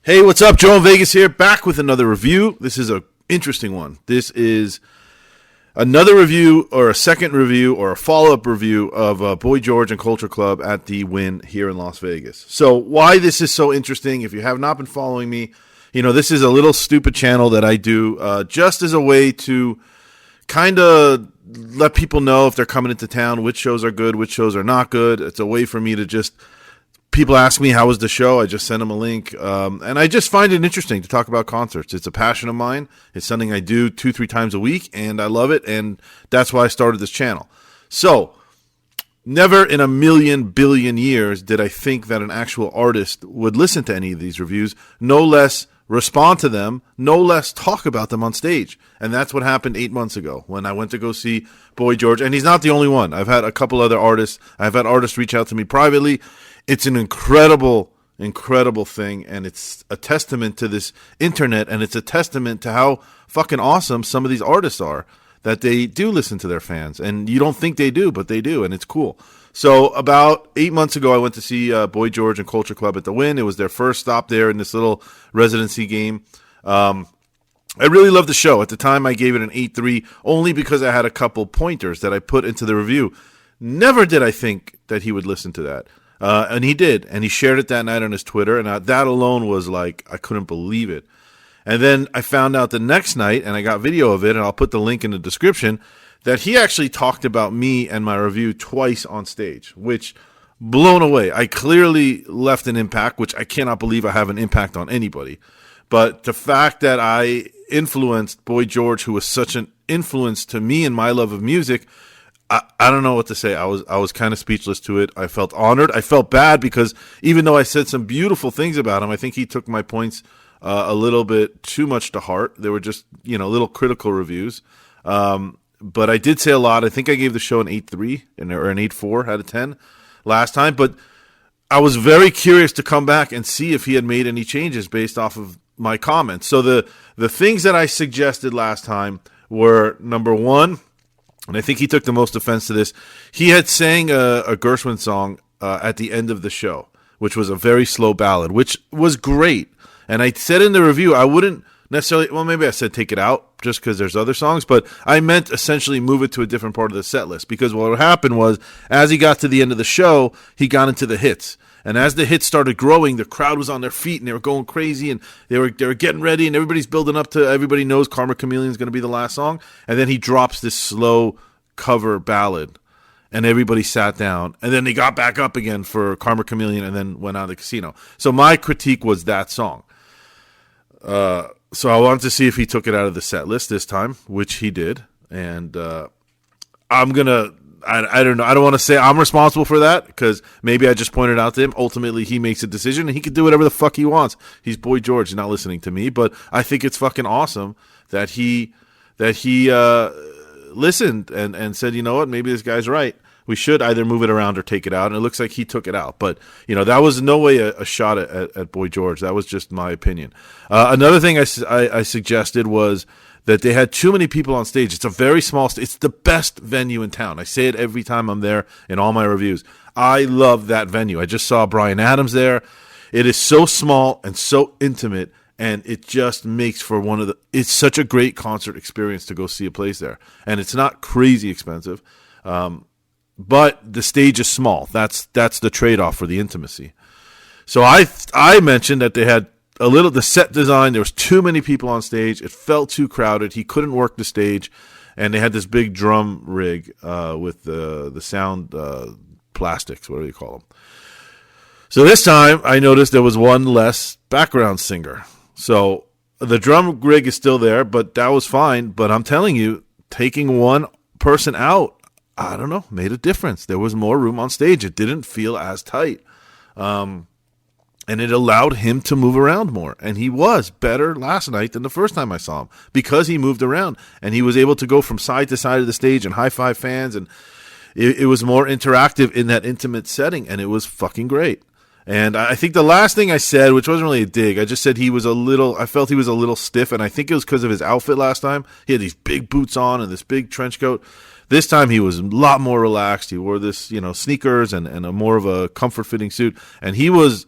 Hey, what's up? Joe in Vegas here, back with another review. This is an interesting one. This is another review or a second review or a follow-up review of Boy George and Culture Club at the Wynn here in Las Vegas. So why this is so interesting, if you have not been following me, this is a little stupid channel that I do just as a way to kind of let people know if they're coming into town, which shows are good, which shows are not good. It's a way for me to just... People ask me, how was the show? I just send them a link. And I just find it interesting to talk about concerts. It's a passion of mine. It's something I do 2-3 times a week, and I love it. And that's why I started this channel. So, never in a million billion years did I think that an actual artist would listen to any of these reviews, no less respond to them, no less talk about them on stage. And that's what happened 8 months ago when I went to go see Boy George. And he's not the only one. I've had a couple other artists. I've had artists reach out to me privately. It's an incredible thing, and it's a testament to this internet, and it's a testament to how fucking awesome some of these artists are, that they do listen to their fans. And you don't think they do, but they do, and it's cool. So about 8 months ago, I went to see Boy George and Culture Club at the Wynn. It was their first stop there in this little residency game. I really loved the show. At the time, I gave it an 8.3, only because I had a couple pointers that I put into the review. Never did I think that he would listen to that. And he did, and he shared it that night on his Twitter, and that alone was like, I couldn't believe it. And then I found out the next night, and I got video of it, and I'll put the link in the description, that he actually talked about me and my review twice on stage, which, blown away. I clearly left an impact, which I cannot believe I have an impact on anybody. But the fact that I influenced Boy George, who was such an influence to me in my love of music, I don't know what to say. I was kind of speechless to it. I felt honored. I felt bad because even though I said some beautiful things about him, I think he took my points a little bit too much to heart. They were just, little critical reviews. But I did say a lot. I think I gave the show an 8.3 or an 8.4 out of 10 last time. But I was very curious to come back and see if he had made any changes based off of my comments. So the things that I suggested last time were, number one, and I think he took the most offense to this. He had sang a Gershwin song at the end of the show, which was a very slow ballad, which was great. And I said in the review, I wouldn't necessarily, well, maybe I said take it out just because there's other songs, but I meant essentially move it to a different part of the set list. Because what happened was, as he got to the end of the show, he got into the hits. And as the hits started growing, the crowd was on their feet and they were going crazy and they were getting ready and everybody's building up to, everybody knows Karma Chameleon is going to be the last song. And then he drops this slow cover ballad and everybody sat down. And then they got back up again for Karma Chameleon and then went out of the casino. So my critique was that song. So I wanted to see if he took it out of the set list this time, which he did. And I'm going to... I don't know. I don't want to say I'm responsible for that because maybe I just pointed out to him. Ultimately, he makes a decision and he can do whatever the fuck he wants. He's Boy George. He's not listening to me, but I think it's fucking awesome that he listened and said, you know what, maybe this guy's right. We should either move it around or take it out. And it looks like he took it out. But, that was no way a shot at Boy George. That was just my opinion. Another thing I suggested was that they had too many people on stage. It's a very small stage. It's the best venue in town. I say it every time I'm there in all my reviews. I love that venue. I just saw Bryan Adams there. It is so small and so intimate, and it just makes for it's such a great concert experience to go see a place there. And it's not crazy expensive, but the stage is small. That's the trade-off for the intimacy. So I mentioned that they had the set design, there was too many people on stage. It felt too crowded. He couldn't work the stage. And they had this big drum rig with the sound plastics, whatever you call them. So this time, I noticed there was one less background singer. So the drum rig is still there, but that was fine. But I'm telling you, taking one person out, I don't know, made a difference. There was more room on stage. It didn't feel as tight. And it allowed him to move around more. And he was better last night than the first time I saw him because he moved around. And he was able to go from side to side of the stage and high-five fans. And it was more interactive in that intimate setting. And it was fucking great. And I think the last thing I said, which wasn't really a dig, I just said I felt he was a little stiff. And I think it was because of his outfit last time. He had these big boots on and this big trench coat. This time he was a lot more relaxed. He wore this, sneakers and a more of a comfort-fitting suit. And he was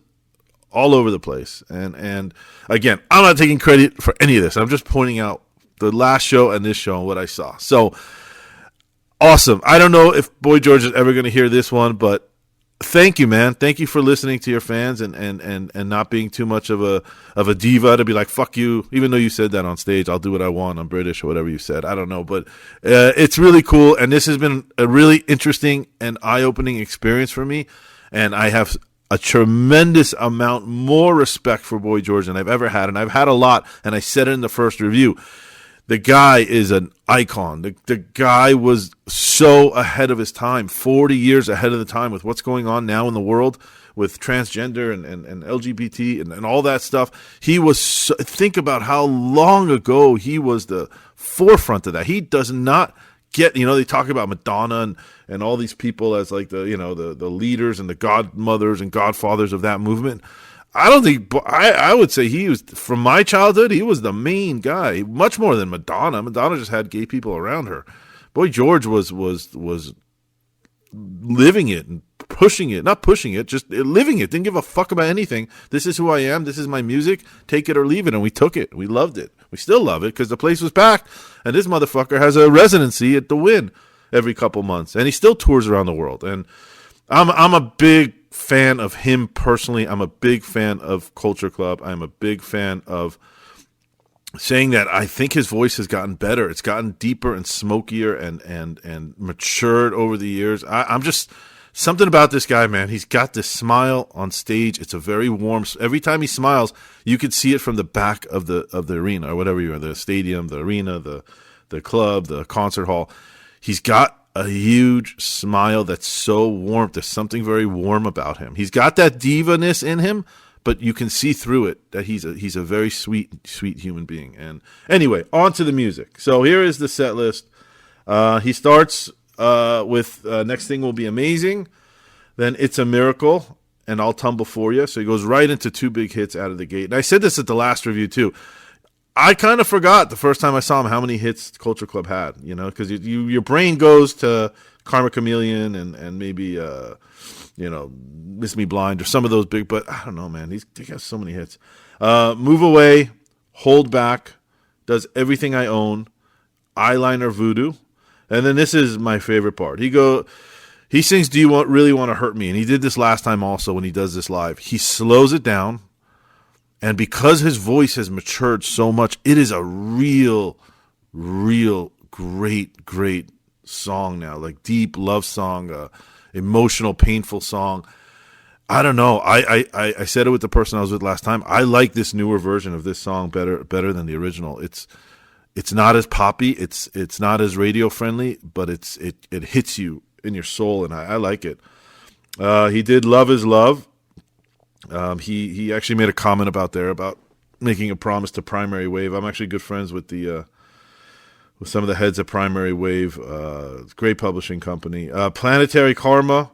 all over the place. And again, I'm not taking credit for any of this. I'm just pointing out the last show and this show and what I saw. So awesome. I don't know if Boy George is ever going to hear this one, but thank you, man. Thank you for listening to your fans and not being too much of a diva to be like, fuck you. Even though you said that on stage, I'll do what I want. I'm British or whatever you said. I don't know. But it's really cool. And this has been a really interesting and eye-opening experience for me. And I have a tremendous amount more respect for Boy George than I've ever had. And I've had a lot. And I said it in the first review. The guy is an icon. The guy was so ahead of his time, 40 years ahead of the time with what's going on now in the world with transgender and LGBT and all that stuff. He was think about how long ago he was the forefront of that. He does not get, they talk about Madonna and all these people as like the leaders and the godmothers and godfathers of that movement. I don't think I would say he was, from my childhood, he was the main guy, much more than Madonna. Madonna just had gay people around her. Boy George was living it and pushing it, not pushing it, just living it. Didn't give a fuck about anything. This is who I am. This is my music. Take it or leave it. And we took it. We loved it. We still love it because the place was packed. And this motherfucker has a residency at the Wynn every couple months, and he still tours around the world. And I'm a big fan of him personally. I'm a big fan of Culture Club. I'm a big fan of saying that I think his voice has gotten better. It's gotten deeper and smokier and matured over the years. I'm just something about this guy, man. He's got this smile on stage. It's a very warm. Every time he smiles, you could see it from the back of the arena or whatever the stadium, the arena, the club, the concert hall. He's got a huge smile that's so warm. There's something very warm about him. He's got that diva-ness in him, but you can see through it that he's a very sweet human being. And anyway, on to the music. So here is the set list. He starts with Next Thing Will Be Amazing, then It's a Miracle, and I'll Tumble For You. So he goes right into two big hits out of the gate. And I said this at the last review too. I kind of forgot the first time I saw him how many hits Culture Club had, because your brain goes to Karma Chameleon and maybe, Miss Me Blind or some of those big, but I don't know, man. He has so many hits. Move Away, Hold Back, Does Everything I Own, Eyeliner Voodoo, and then this is my favorite part. He sings Do You Really Want to Hurt Me? And he did this last time also when he does this live. He slows it down. And because his voice has matured so much, it is a real great song now. Like deep love song, emotional, painful song. I don't know. I said it with the person I was with last time. I like this newer version of this song better than the original. It's not as poppy. It's not as radio friendly, but it hits you in your soul, and I like it. He did Love Is Love. He actually made a comment about making a promise to Primary Wave. I'm actually good friends with with some of the heads of Primary Wave, great publishing company. Planetary Karma,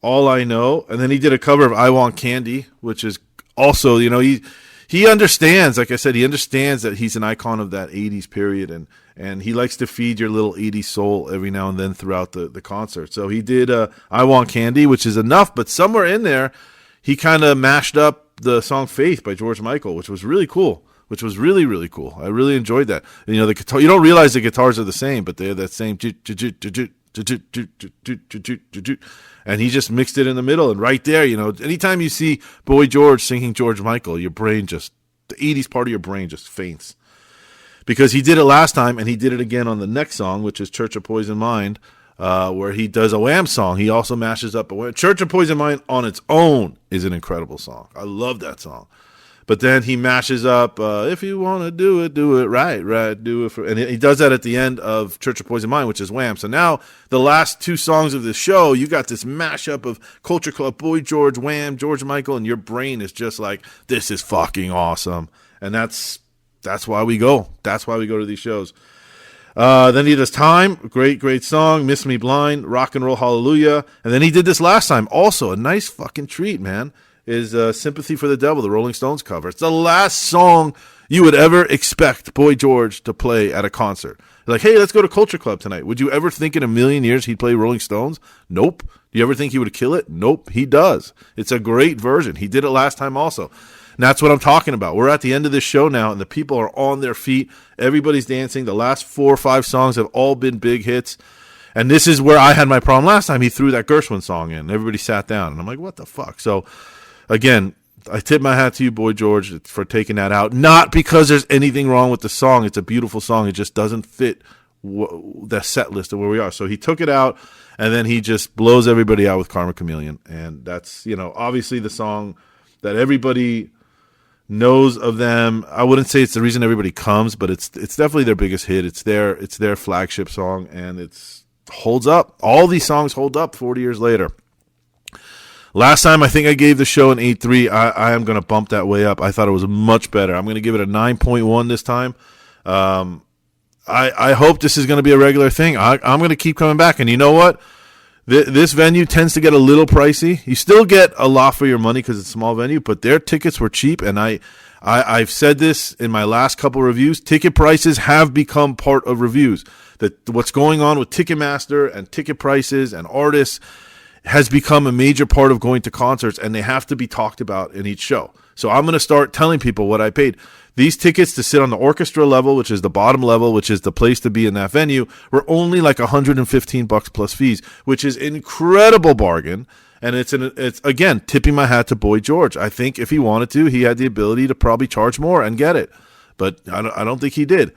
All I Know, and then he did a cover of I Want Candy, which is also, he understands, like I said, he understands that he's an icon of that 80s period, and he likes to feed your little 80s soul every now and then throughout the concert. So he did I Want Candy, which is enough, but somewhere in there, he kind of mashed up the song Faith by George Michael, which was really cool, really cool. I really enjoyed that. And, the guitar, you don't realize the guitars are the same, but they're that same. And he just mixed it in the middle. And right there, anytime you see Boy George singing George Michael, your brain the 80s part of your brain just faints. Because he did it last time, and he did it again on the next song, which is Church of Poison Mind. Where he does a Wham song. He also mashes up a Wham. Church of Poison Mind on its own is an incredible song. I love that song. But then he mashes up, if you want to do it right, do it. And he does that at the end of Church of Poison Mind, which is Wham. So now the last two songs of the show, you got this mashup of Culture Club, Boy George, Wham, George Michael, and your brain is just like, this is fucking awesome. And that's why we go. That's why we go to these shows. Then he does Time, great song, Miss Me Blind, Rock and Roll Hallelujah. And then he did this last time, also a nice fucking treat, man, is Sympathy for the Devil, the Rolling Stones cover. It's the last song you would ever expect Boy George to play at a concert. Like, hey, let's go to Culture Club tonight. Would you ever think in a million years he'd play Rolling Stones? Nope. Do you ever think he would kill it? Nope, he does. It's a great version. He did it last time also. And that's what I'm talking about. We're at the end of this show now, and the people are on their feet. Everybody's dancing. The last 4 or 5 songs have all been big hits. And this is where I had my problem last time. He threw that Gershwin song in. Everybody sat down. And I'm like, what the fuck? So, again, I tip my hat to you, Boy George, for taking that out. Not because there's anything wrong with the song. It's a beautiful song. It just doesn't fit the set list of where we are. So he took it out, and then he just blows everybody out with Karma Chameleon. And that's, obviously the song that everybody knows of them. I wouldn't say it's the reason everybody comes, but it's definitely their biggest hit. It's their flagship song, and it's holds up. All these songs hold up 40 years later. Last time, I think I gave the show an 8.3. I am going to bump that way up. I thought it was much better. I'm going to give it a 9.1 this time. I hope this is going to be a regular thing. I'm going to keep coming back. And you know what? This venue tends to get a little pricey. You still get a lot for your money because it's a small venue, but their tickets were cheap. And I've said this in my last couple of reviews. Ticket prices have become part of reviews. That what's going on with Ticketmaster and ticket prices and artists has become a major part of going to concerts, and they have to be talked about in each show. So I'm going to start telling people what I paid. These tickets to sit on the orchestra level, which is the bottom level, which is the place to be in that venue, were only like $115 plus fees, which is an incredible bargain. And it's again, tipping my hat to Boy George. I think if he wanted to, he had the ability to probably charge more and get it. But I don't think he did.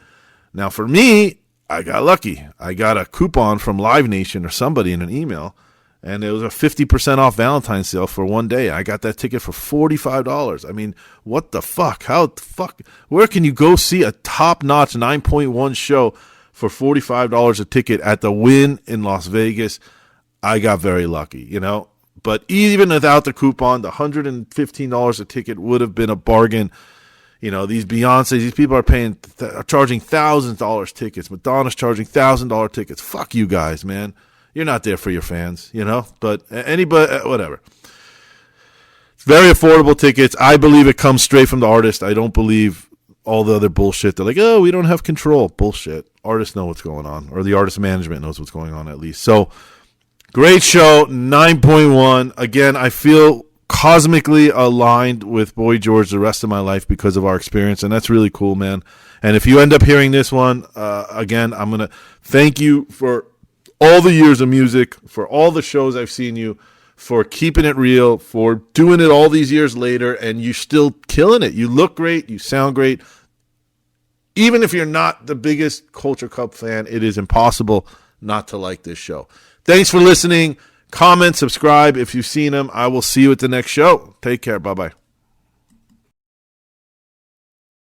Now, for me, I got lucky. I got a coupon from Live Nation or somebody in an email, and it was a 50% off Valentine's sale for one day. I got that ticket for $45. I mean, what the fuck? How the fuck? Where can you go see a top-notch 9.1 show for $45 a ticket at the Wynn in Las Vegas? I got very lucky, But even without the coupon, the $115 a ticket would have been a bargain. These Beyoncé, these people are charging $1,000 tickets. Madonna's charging $1,000 tickets. Fuck you guys, man. You're not there for your fans, But anybody, whatever. It's very affordable tickets. I believe it comes straight from the artist. I don't believe all the other bullshit. They're like, oh, we don't have control. Bullshit. Artists know what's going on, or the artist management knows what's going on at least. So, great show, 9.1. Again, I feel cosmically aligned with Boy George the rest of my life because of our experience, and that's really cool, man. And if you end up hearing this one, again, I'm going to thank you for all the years of music, for all the shows I've seen you, for keeping it real, for doing it all these years later, and you're still killing it. You look great, you sound great. Even if you're not the biggest Culture Club fan, it is impossible not to like this show. Thanks for listening. Comment, subscribe if you've seen them. I will see you at the next show. Take care. Bye-bye.